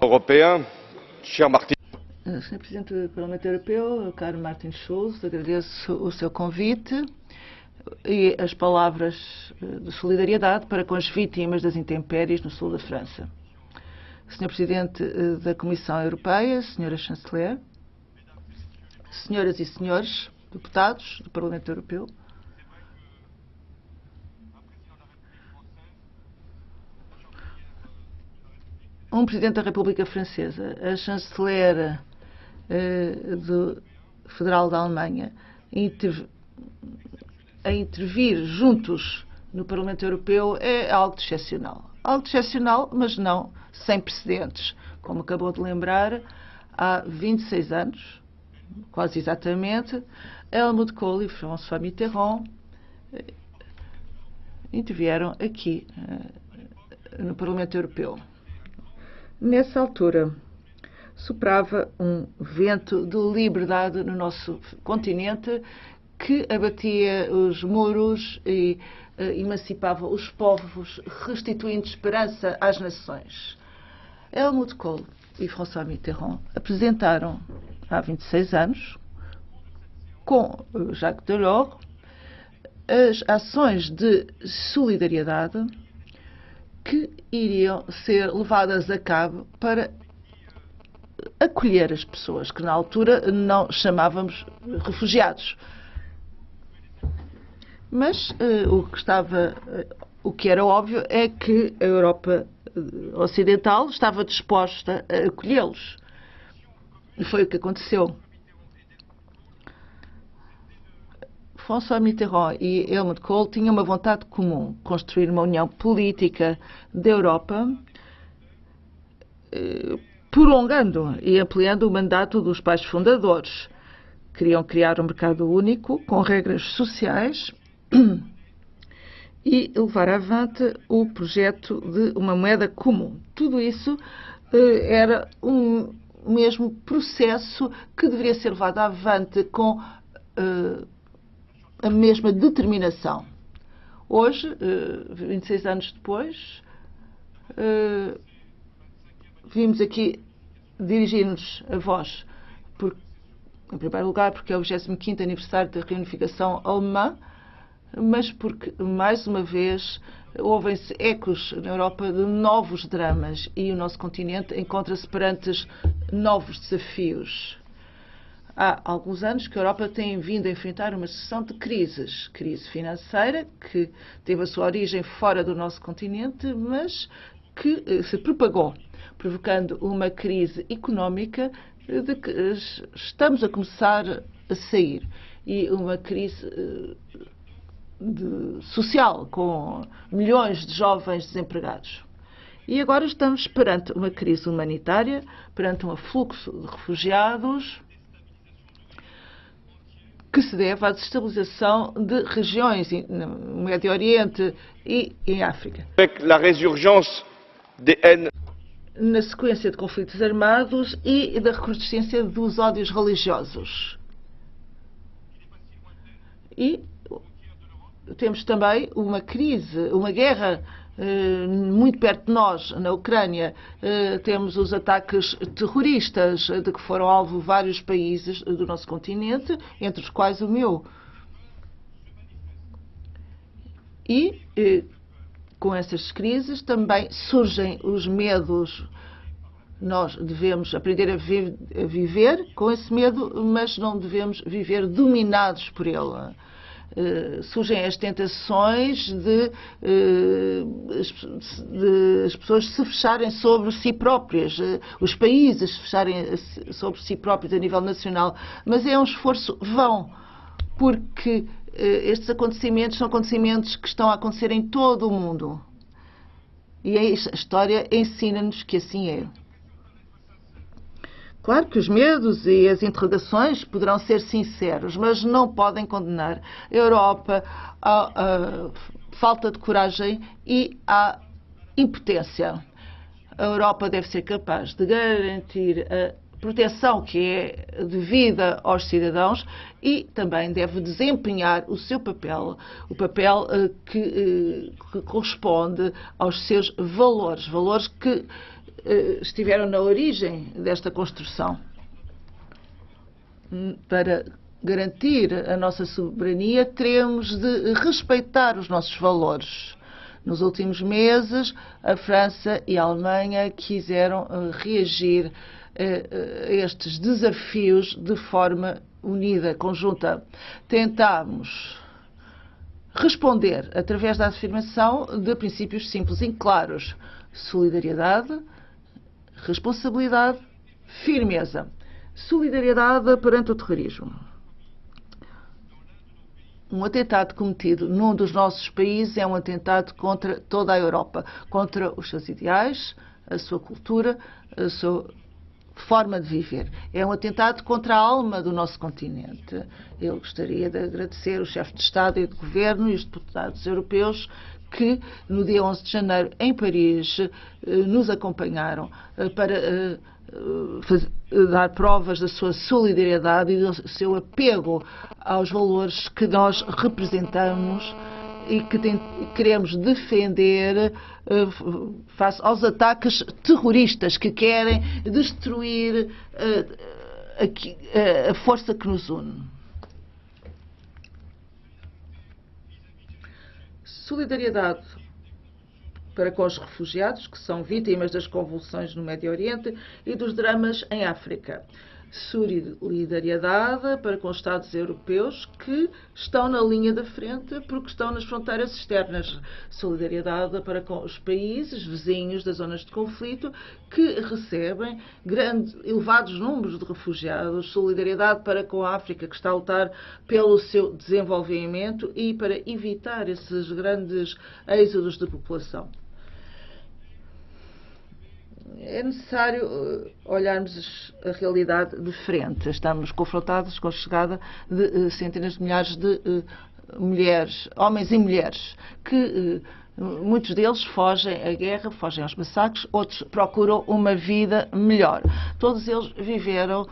Européen, cher Martin. Sr. Presidente do Parlamento Europeu, caro Martin Schulz, agradeço o seu convite e as palavras de solidariedade para com as vítimas das intempéries no sul da França. Sr. Presidente da Comissão Europeia, Sra. Chanceler, Senhoras e Senhores deputados do Parlamento Europeu, um Presidente da República Francesa, a Chanceler Federal da Alemanha, a intervir juntos no Parlamento Europeu é algo de excepcional. Algo de excepcional, mas não sem precedentes. Como acabou de lembrar, há 26 anos, quase exatamente, Helmut Kohl e François Mitterrand intervieram aqui no Parlamento Europeu. Nessa altura, soprava um vento de liberdade no nosso continente que abatia os muros e emancipava os povos, restituindo esperança às nações. Helmut Kohl e François Mitterrand apresentaram há 26 anos, com Jacques Delors, as ações de solidariedade que iriam ser levadas a cabo para acolher as pessoas, que na altura não chamávamos refugiados. Mas o que era óbvio é que a Europa Ocidental estava disposta a acolhê-los. E foi o que aconteceu. François Mitterrand e Helmut Kohl tinham uma vontade comum, construir uma união política da Europa, prolongando e ampliando o mandato dos pais fundadores. Queriam criar um mercado único, com regras sociais, e levar avante o projeto de uma moeda comum. Tudo isso era um mesmo processo que deveria ser levado avante com a mesma determinação. Hoje, 26 anos depois, vimos aqui dirigir-nos a vós, em primeiro lugar, porque é o 25º aniversário da reunificação alemã, mas porque, mais uma vez, ouvem-se ecos na Europa de novos dramas e o nosso continente encontra-se perante novos desafios. Há alguns anos que a Europa tem vindo a enfrentar uma sucessão de crises. Crise financeira, que teve a sua origem fora do nosso continente, mas que se propagou, provocando uma crise económica de que estamos a começar a sair. E uma crise social, com milhões de jovens desempregados. E agora estamos perante uma crise humanitária, perante um afluxo de refugiados que se deve à desestabilização de regiões no Médio Oriente e em África. Na sequência de conflitos armados e da recrudescência dos ódios religiosos. E temos também uma crise, uma guerra muito perto de nós, na Ucrânia. Temos os ataques terroristas de que foram alvo vários países do nosso continente, entre os quais o meu. E com essas crises também surgem os medos. Nós devemos aprender a viver com esse medo, mas não devemos viver dominados por ele. Surgem as tentações de as pessoas se fecharem sobre si próprias, os países se fecharem sobre si próprios a nível nacional, mas é um esforço vão, porque estes acontecimentos são acontecimentos que estão a acontecer em todo o mundo. E a história ensina-nos que assim é. Claro que os medos e as interrogações poderão ser sinceros, mas não podem condenar a Europa à falta de coragem e à impotência. A Europa deve ser capaz de garantir a proteção que é devida aos cidadãos e também deve desempenhar o seu papel, o papel que corresponde aos seus valores, valores que estiveram na origem desta construção. Para garantir a nossa soberania, teremos de respeitar os nossos valores. Nos últimos meses, a França e a Alemanha quiseram reagir a estes desafios de forma unida, conjunta. Tentámos responder através da afirmação de princípios simples e claros: solidariedade, responsabilidade, firmeza. Solidariedade perante o terrorismo. Um atentado cometido num dos nossos países é um atentado contra toda a Europa, contra os seus ideais, a sua cultura, a sua forma de viver. É um atentado contra a alma do nosso continente. Eu gostaria de agradecer o chefe de Estado e de Governo e os deputados europeus que, no dia 11 de janeiro, em Paris, nos acompanharam para dar provas da sua solidariedade e do seu apego aos valores que nós representamos e que queremos defender face aos ataques terroristas que querem destruir a força que nos une. Solidariedade para com os refugiados, que são vítimas das convulsões no Médio Oriente e dos dramas em África. Solidariedade para com os Estados europeus que estão na linha da frente porque estão nas fronteiras externas. Solidariedade para com os países vizinhos das zonas de conflito que recebem elevados números de refugiados. Solidariedade para com a África, que está a lutar pelo seu desenvolvimento e para evitar esses grandes êxodos de população. É necessário olharmos a realidade de frente. Estamos confrontados com a chegada de centenas de milhares de mulheres, homens e mulheres, que muitos deles fogem à guerra, fogem aos massacres, outros procuram uma vida melhor. Todos eles viveram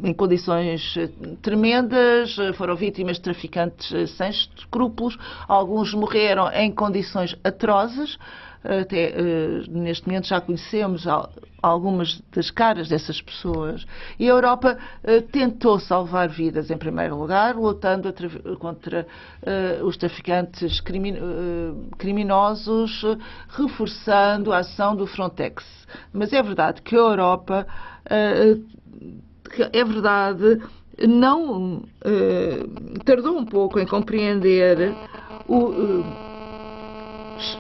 em condições tremendas, foram vítimas de traficantes sem escrúpulos, alguns morreram em condições atrozes. Até neste momento já conhecemos algumas das caras dessas pessoas. E a Europa tentou salvar vidas, em primeiro lugar, lutando contra os traficantes criminosos, reforçando a ação do Frontex. Mas é verdade que a Europa, não tardou um pouco em compreender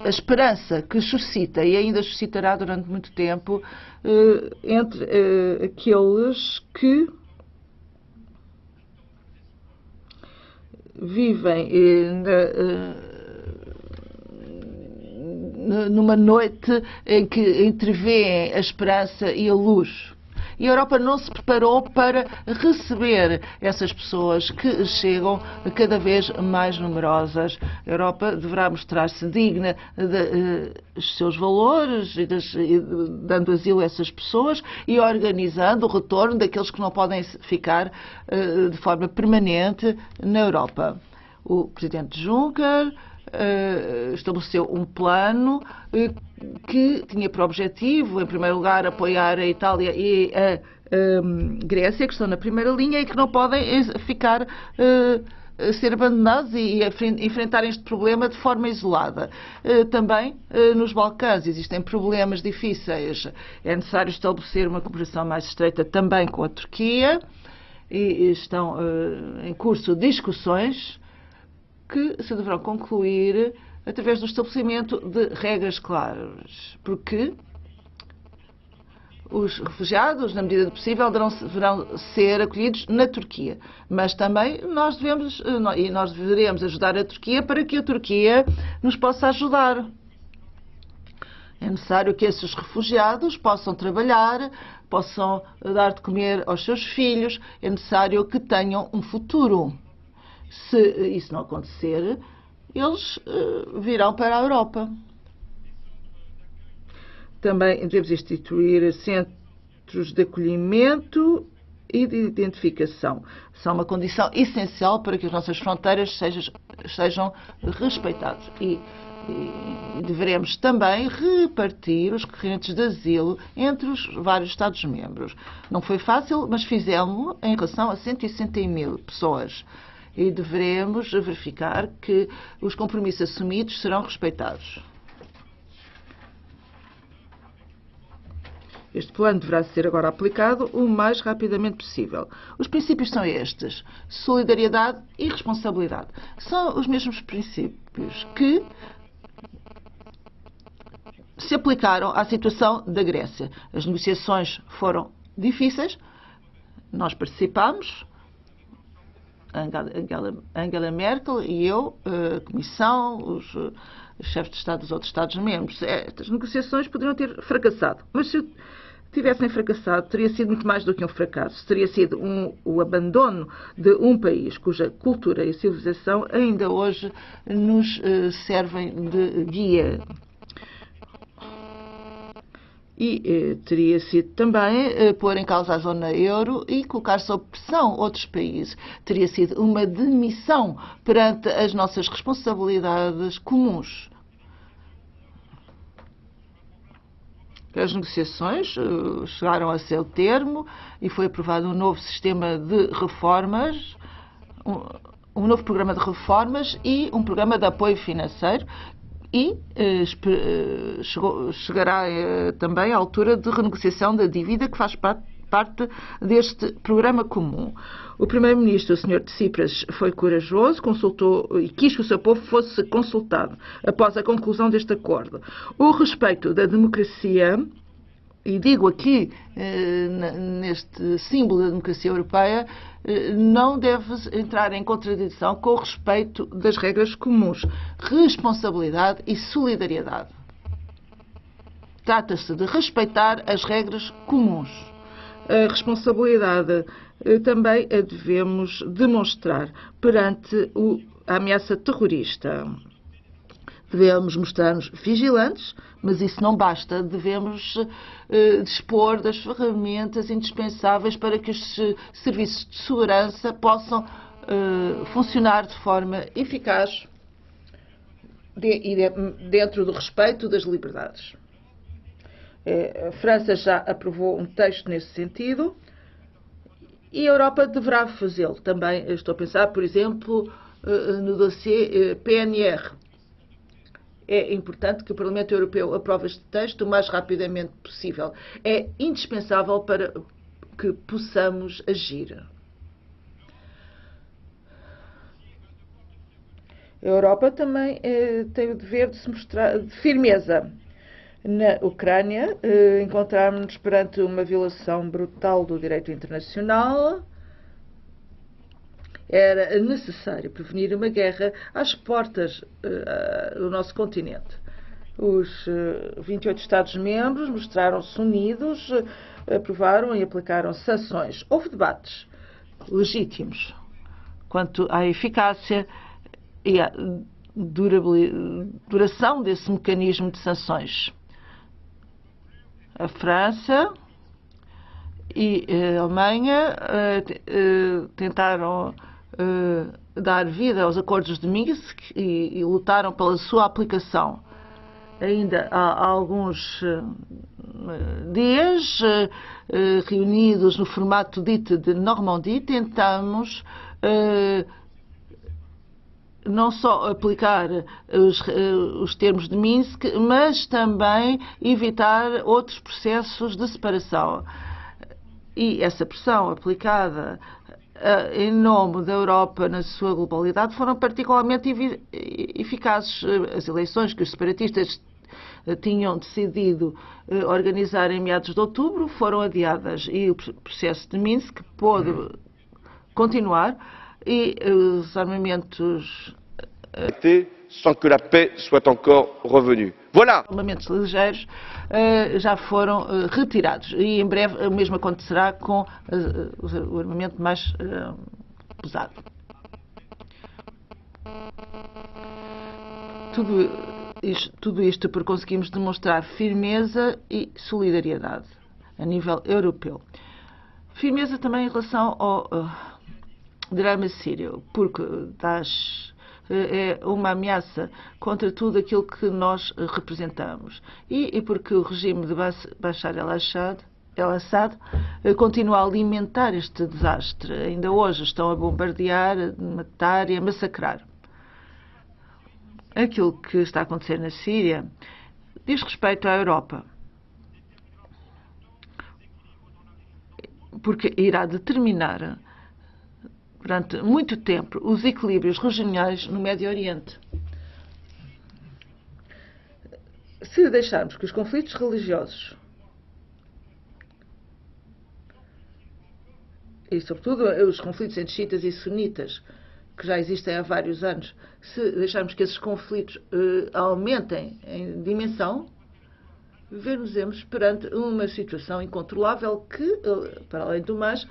a esperança que suscita e ainda suscitará durante muito tempo entre aqueles que vivem numa noite em que entrevêem a esperança e a luz. E a Europa não se preparou para receber essas pessoas que chegam cada vez mais numerosas. A Europa deverá mostrar-se digna dos seus valores, dando asilo a essas pessoas e organizando o retorno daqueles que não podem ficar de forma permanente na Europa. O presidente Juncker estabeleceu um plano que tinha por objetivo, em primeiro lugar, apoiar a Itália e a Grécia, que estão na primeira linha e que não podem ficar ser abandonados e enfrentarem este problema de forma isolada. Também nos Balcãs existem problemas difíceis. É necessário estabelecer uma cooperação mais estreita também com a Turquia e estão em curso discussões que se deverão concluir através do estabelecimento de regras claras, porque os refugiados, na medida do possível, deverão ser acolhidos na Turquia. Mas também nós deveremos ajudar a Turquia para que a Turquia nos possa ajudar. É necessário que esses refugiados possam trabalhar, possam dar de comer aos seus filhos, é necessário que tenham um futuro. Se isso não acontecer, eles virão para a Europa. Também devemos instituir centros de acolhimento e de identificação. São uma condição essencial para que as nossas fronteiras sejam respeitadas. E deveremos também repartir os requerentes de asilo entre os vários Estados-membros. Não foi fácil, mas fizemos em relação a 160.000 pessoas. E devemos verificar que os compromissos assumidos serão respeitados. Este plano deverá ser agora aplicado o mais rapidamente possível. Os princípios são estes: solidariedade e responsabilidade. São os mesmos princípios que se aplicaram à situação da Grécia. As negociações foram difíceis, nós participámos, Angela Merkel e eu, a Comissão, os chefes de Estado dos outros Estados-membros. Estas negociações poderiam ter fracassado, mas se tivessem fracassado, teria sido muito mais do que um fracasso. Teria sido o abandono de um país cuja cultura e civilização ainda hoje nos servem de guia. E teria sido também pôr em causa a zona euro e colocar sob pressão outros países. Teria sido uma demissão perante as nossas responsabilidades comuns. As negociações chegaram a seu termo e foi aprovado um novo sistema de reformas, um novo programa de reformas e um programa de apoio financeiro. E chegará também à altura de renegociação da dívida que faz parte deste programa comum. O primeiro-ministro, o Sr. Tsipras, foi corajoso, consultou e quis que o seu povo fosse consultado após a conclusão deste acordo. O respeito da democracia, e digo aqui, neste símbolo da democracia europeia, não deve entrar em contradição com o respeito das regras comuns, responsabilidade e solidariedade. Trata-se de respeitar as regras comuns. A responsabilidade também a devemos demonstrar perante a ameaça terrorista. Devemos mostrar-nos vigilantes, mas isso não basta. Devemos dispor das ferramentas indispensáveis para que os serviços de segurança possam funcionar de forma eficaz dentro do respeito das liberdades. A França já aprovou um texto nesse sentido e a Europa deverá fazê-lo também. Estou a pensar, por exemplo, no dossiê PNR. É importante que o Parlamento Europeu aprove este texto o mais rapidamente possível. É indispensável para que possamos agir. A Europa também tem o dever de se mostrar de firmeza. Na Ucrânia, encontramos-nos perante uma violação brutal do direito internacional. Era necessário prevenir uma guerra às portas do nosso continente. Os 28 Estados-membros mostraram-se unidos, aprovaram e aplicaram sanções. Houve debates legítimos quanto à eficácia e à duração desse mecanismo de sanções. A França e a Alemanha tentaram dar vida aos acordos de Minsk e lutaram pela sua aplicação. Ainda há alguns dias, reunidos no formato dito de Normandie, tentamos não só aplicar os termos de Minsk, mas também evitar outros processos de separação. E essa pressão aplicada em nome da Europa na sua globalidade foram particularmente eficazes. As eleições que os separatistas tinham decidido organizar em meados de outubro foram adiadas e o processo de Minsk pôde continuar e os armamentos sans que la paix soit encore revenue. Voilà. Os armamentos ligeiros já foram retirados e em breve o mesmo acontecerá com o armamento mais pesado. Tudo isto porque conseguimos demonstrar firmeza e solidariedade. a nível europeu. Firmeza também em relação ao drama sírio, porque Daesh é uma ameaça contra tudo aquilo que nós representamos. E porque o regime de Bashar al-Assad continua a alimentar este desastre. Ainda hoje estão a bombardear, a matar e a massacrar. Aquilo que está a acontecer na Síria diz respeito à Europa, porque irá determinar durante muito tempo os equilíbrios regionais no Médio Oriente. Se deixarmos que os conflitos religiosos e, sobretudo, os conflitos entre xiitas e sunitas, que já existem há vários anos, se deixarmos que esses conflitos aumentem em dimensão, vermos perante uma situação incontrolável que, para além do mais,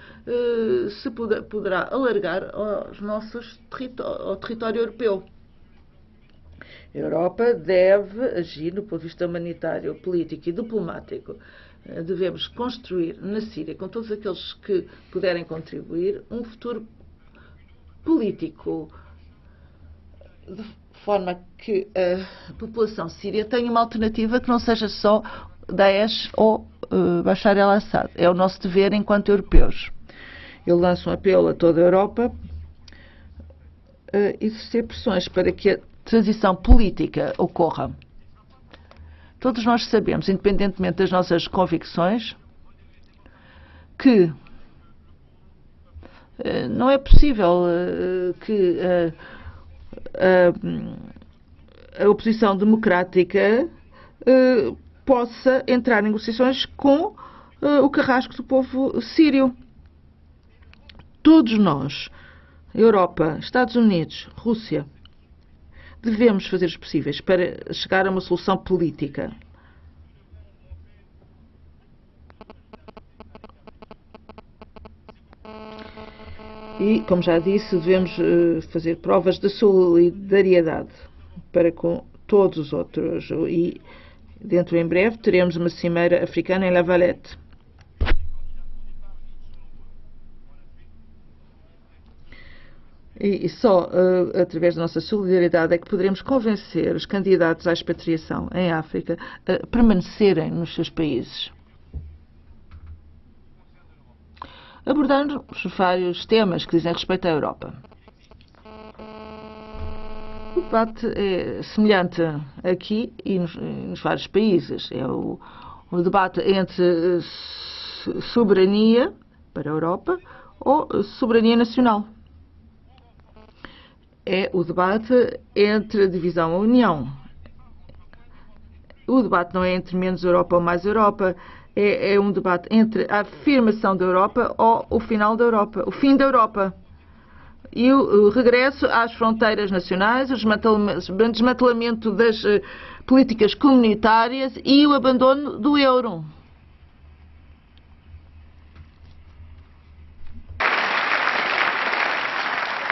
se poderá alargar ao território europeu. A Europa deve agir do ponto de vista humanitário, político e diplomático. Devemos construir na Síria, com todos aqueles que puderem contribuir, um futuro político, de forma que a população síria tenha uma alternativa que não seja só Daesh ou Bashar al-Assad. É o nosso dever enquanto europeus. Eu lanço um apelo a toda a Europa a exercer pressões para que a transição política ocorra. Todos nós sabemos, independentemente das nossas convicções, que não é possível que a oposição democrática possa entrar em negociações com o carrasco do povo sírio. Todos nós, Europa, Estados Unidos, Rússia, devemos fazer os possíveis para chegar a uma solução política. E, como já disse, devemos fazer provas de solidariedade para com todos os outros. E, dentro em breve, teremos uma cimeira africana em La Valette. E só através da nossa solidariedade é que poderemos convencer os candidatos à expatriação em África a permanecerem nos seus países. Abordando vários temas que dizem respeito à Europa. O debate é semelhante aqui e nos vários países. É o debate entre soberania para a Europa ou soberania nacional. É o debate entre a divisão e a união. O debate não é entre menos Europa ou mais Europa. É um debate entre a afirmação da Europa ou o final da Europa, o fim da Europa. E o regresso às fronteiras nacionais, o desmantelamento das políticas comunitárias e o abandono do euro.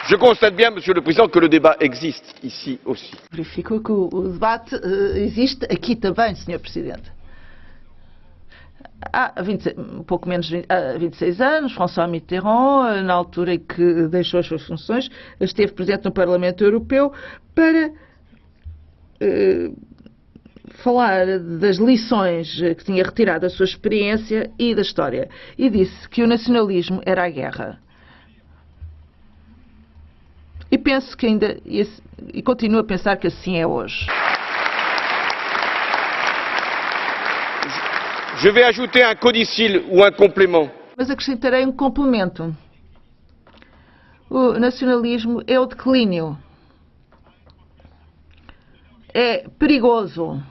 Je constate bien, Monsieur le Président, que le débat existe ici aussi. Verifico que o debate existe aqui também, Sr. Presidente. Há pouco menos de 26 anos, François Mitterrand, na altura em que deixou as suas funções, esteve presente no Parlamento Europeu para falar das lições que tinha retirado da sua experiência e da história. E disse que o nacionalismo era a guerra. E penso que ainda, e continuo a pensar que assim é hoje. Je vais ajouter un codicile ou un complément. Mas acrescentarei um complemento. O nacionalismo é o declínio. É perigoso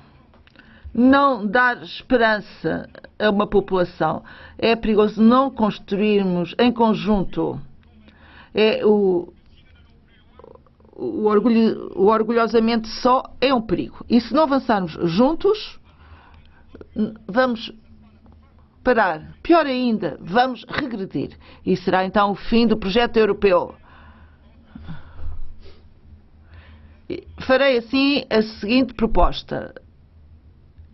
não dar esperança a uma população. É perigoso não construirmos em conjunto. O orgulhosamente só é um perigo. E se não avançarmos juntos, vamos parar. Pior ainda, vamos regredir. E será então o fim do projeto europeu. Farei assim a seguinte proposta.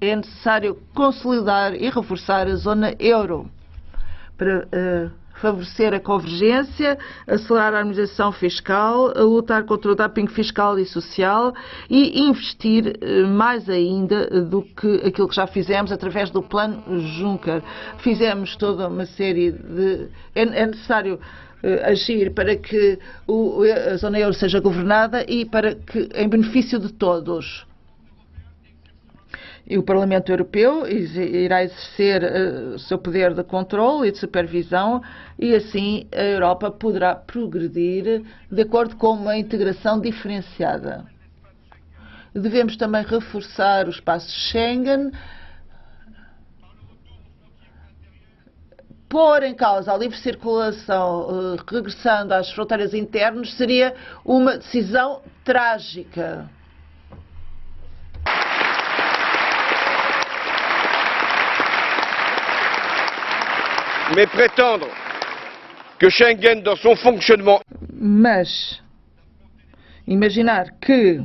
é necessário consolidar e reforçar a zona euro para favorecer a convergência, acelerar a harmonização fiscal, a lutar contra o dumping fiscal e social e investir mais ainda do que aquilo que já fizemos através do plano Juncker. Fizemos toda uma série de... É necessário agir para que a zona euro seja governada e para que, em benefício de todos. E o Parlamento Europeu irá exercer o seu poder de controle e de supervisão e assim a Europa poderá progredir de acordo com uma integração diferenciada. Devemos também reforçar o espaço Schengen. Pôr em causa a livre circulação, regressando às fronteiras internas, seria uma decisão trágica. Mais prétendre que Schengen, dans son fonctionnement... Mas imaginar que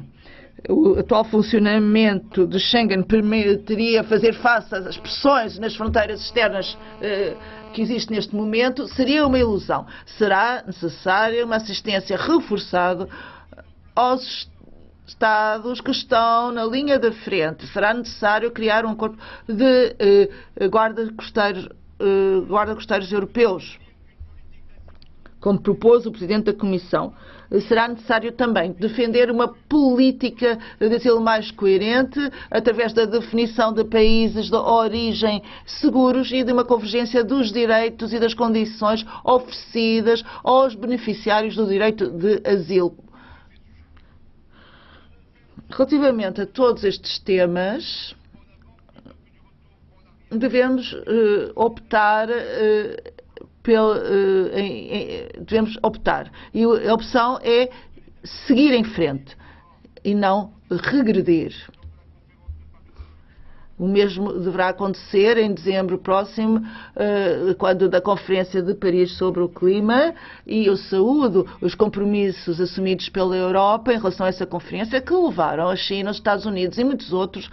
o atual funcionamento de Schengen permitiria fazer face às pressões nas fronteiras externas que existem neste momento seria uma ilusão. Será necessária uma assistência reforçada aos Estados que estão na linha da frente. Será necessário criar um corpo de guarda-costeiros europeus, como propôs o Presidente da Comissão. Será necessário também defender uma política de asilo mais coerente através da definição de países de origem seguros e de uma convergência dos direitos e das condições oferecidas aos beneficiários do direito de asilo. Relativamente a todos estes temas, devemos optar devemos optar. E a opção é seguir em frente e não regredir. O mesmo deverá acontecer em dezembro próximo, quando da Conferência de Paris sobre o Clima, e eu saúdo os compromissos assumidos pela Europa em relação a essa conferência que levaram a China, os Estados Unidos e muitos outros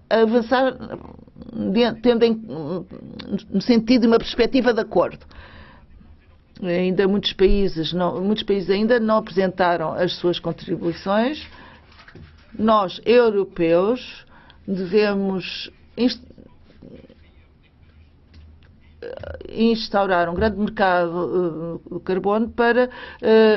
a avançar no sentido de uma perspectiva de acordo. Ainda muitos países ainda não apresentaram as suas contribuições. Nós, europeus, devemos instaurar um grande mercado do carbono para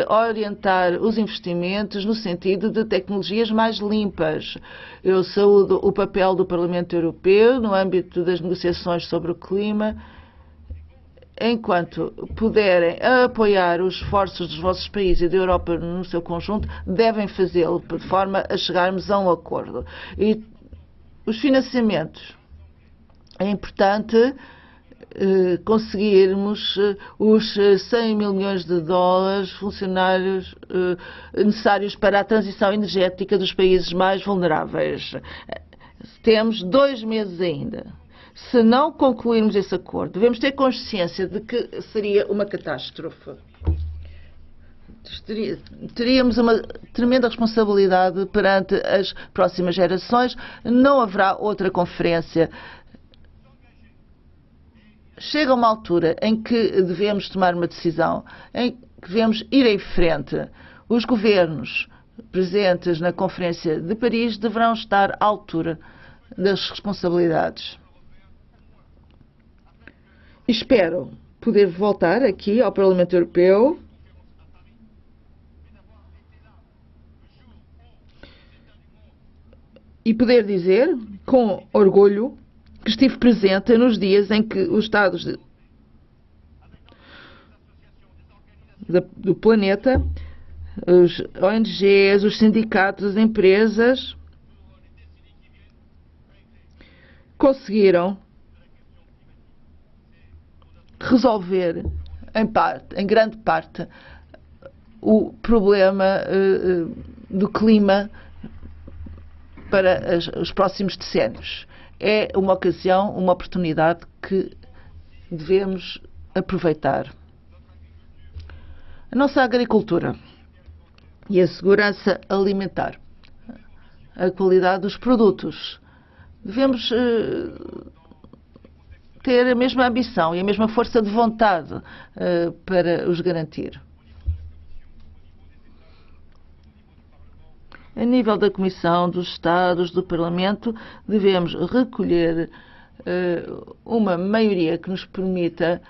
orientar os investimentos no sentido de tecnologias mais limpas. Eu saúdo o papel do Parlamento Europeu no âmbito das negociações sobre o clima. Enquanto puderem apoiar os esforços dos vossos países e da Europa no seu conjunto, devem fazê-lo de forma a chegarmos a um acordo. E os financiamentos. É importante conseguirmos os 100 mil milhões de dólares funcionários necessários para a transição energética dos países mais vulneráveis. Temos 2 meses ainda. Se não concluirmos esse acordo, devemos ter consciência de que seria uma catástrofe. Teríamos uma tremenda responsabilidade perante as próximas gerações. Não haverá outra conferência. Chega uma altura em que devemos tomar uma decisão, em que devemos ir em frente. Os governos presentes na Conferência de Paris deverão estar à altura das responsabilidades. Espero poder voltar aqui ao Parlamento Europeu e poder dizer, com orgulho, que estive presente nos dias em que os Estados do planeta, os ONGs, os sindicatos, as empresas, conseguiram resolver, em grande parte, o problema do clima para os próximos decénios. É uma ocasião, uma oportunidade que devemos aproveitar. A nossa agricultura e a segurança alimentar a qualidade dos produtos. Devemos ter a mesma ambição e a mesma força de vontade para os garantir. A nível da Comissão, dos Estados, do Parlamento, devemos recolher uma maioria que nos permita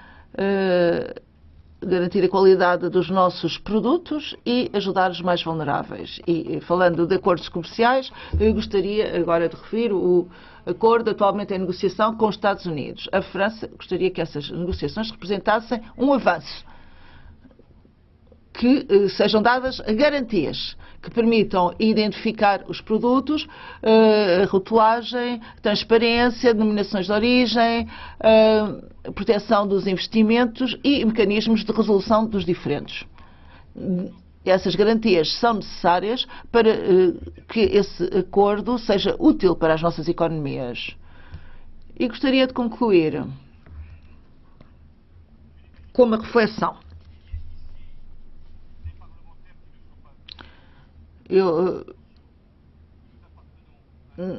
garantir a qualidade dos nossos produtos e ajudar os mais vulneráveis. E falando de acordos comerciais, eu gostaria agora de referir o acordo atualmente em negociação com os Estados Unidos. A França gostaria que essas negociações representassem um avanço, que sejam dadas garantias que permitam identificar os produtos, rotulagem, transparência, denominações de origem, proteção dos investimentos e mecanismos de resolução dos diferendos. Essas garantias são necessárias para que esse acordo seja útil para as nossas economias. E gostaria de concluir com uma reflexão. Eu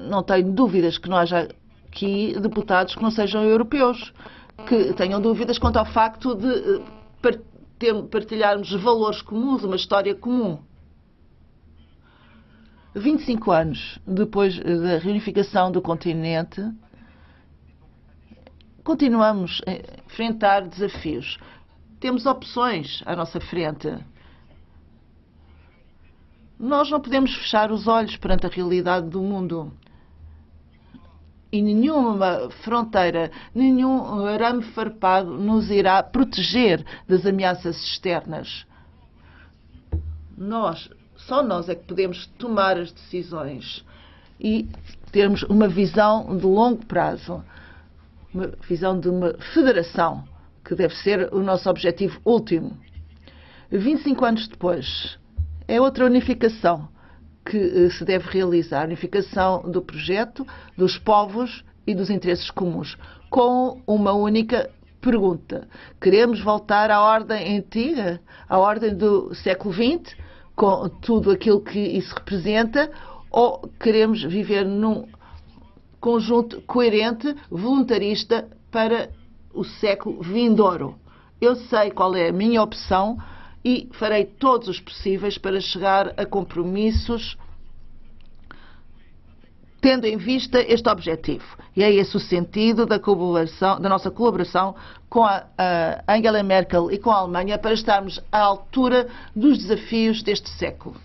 não tenho dúvidas que não haja aqui deputados que não sejam europeus, que tenham dúvidas quanto ao facto de partilharmos valores comuns, uma história comum. 25 anos depois da reunificação do continente, continuamos a enfrentar desafios. Temos opções à nossa frente. Nós não podemos fechar os olhos perante a realidade do mundo. E nenhuma fronteira, nenhum arame farpado nos irá proteger das ameaças externas. Só nós é que podemos tomar as decisões e termos uma visão de longo prazo, uma visão de uma federação, que deve ser o nosso objetivo último. 25 anos depois, é outra unificação que se deve realizar, a unificação do projeto, dos povos e dos interesses comuns, com uma única pergunta. Queremos voltar à ordem antiga, à ordem do século XX, com tudo aquilo que isso representa, ou queremos viver num conjunto coerente, voluntarista, para o século vindouro? Eu sei qual é a minha opção e farei todos os possíveis para chegar a compromissos tendo em vista este objetivo. E é esse o sentido da nossa colaboração com a Angela Merkel e com a Alemanha para estarmos à altura dos desafios deste século.